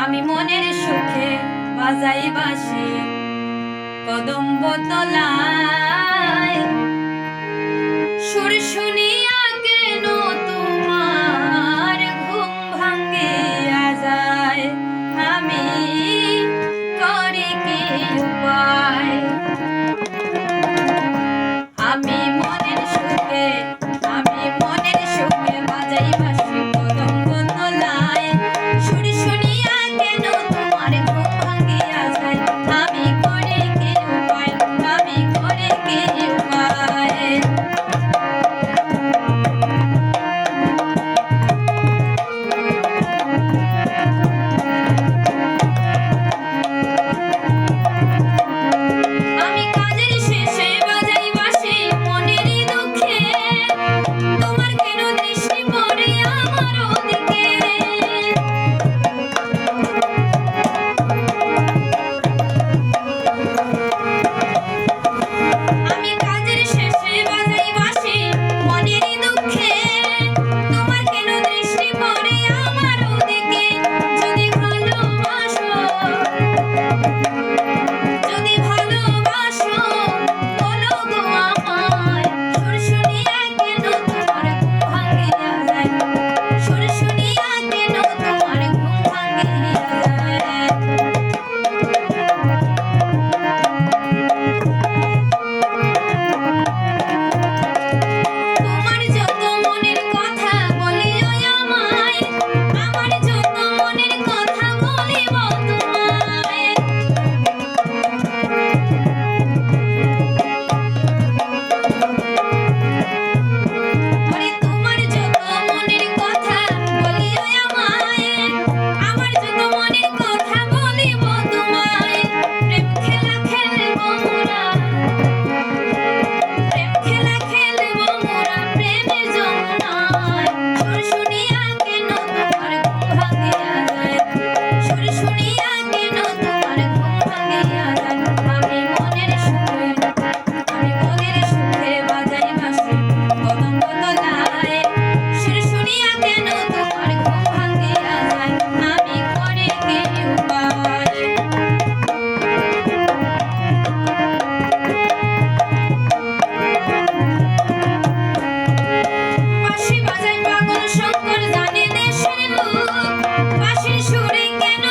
আমি মনের সুখে বাজাই বাঁশি কদম্ব তলায় সুর শুনিয়া কেন তোমার ঘুম ভাঙ্গিয়া যায় আমি করি কি উপায় আমি মনের সুখে বাজাই বাঁশি কদম্ব তলায় সুর শুনিয়া কেন তোমার ঘুম ভাঙ্গিয়া যায় আমি করি কি উপায় আমি করি কি উপায় আমি কাজের শেষে বাজাই বাঁশি মনেরই দুঃখে তোমার কেন দৃষ্টি পড়ে আমার ওদিকে আমি কাজের শেষে বাজাই বাঁশি মনেরই দুঃখে তোমার কেন দৃষ্টি পড়ে আমার ওদিকে যদি ভালোবাসো বলো গো আমায় সুর শুনিয়া কেন তোমার ঘুম ভাঙ্গিয়া যায় সুর শুনিয়া কেন তোমার ঘুম ভাঙ্গিয়া যায় তোমার যত মনের কথা বলিও আমায় আমার যত মনের কথা বলিব তোমায় ওরে তোমার যত মনের কথা বলিও আমায় আমার যত মনের কথা বলিব তোমায় প্রেম খেলা খেলব মোরা প্রেমের যমুনায় সুর শুনিয়া কেন তোমার ঘুম ভাঙ্গিয়া যায় সুর শুনিয়া কেন তোমার ঘুম ভাঙ্গিয়া যায় আমি মনের সুখে বাজাই বাঁশি কদম্ব তলায় সুর শুনিয়া কেন তোমার ঘুম ভাঙ্গিয়া যায় আমি করি কি উপায় বাঁশি বাজায় পাগল শঙ্কর জানে দেশের লোক বাঁশির সুরে কেন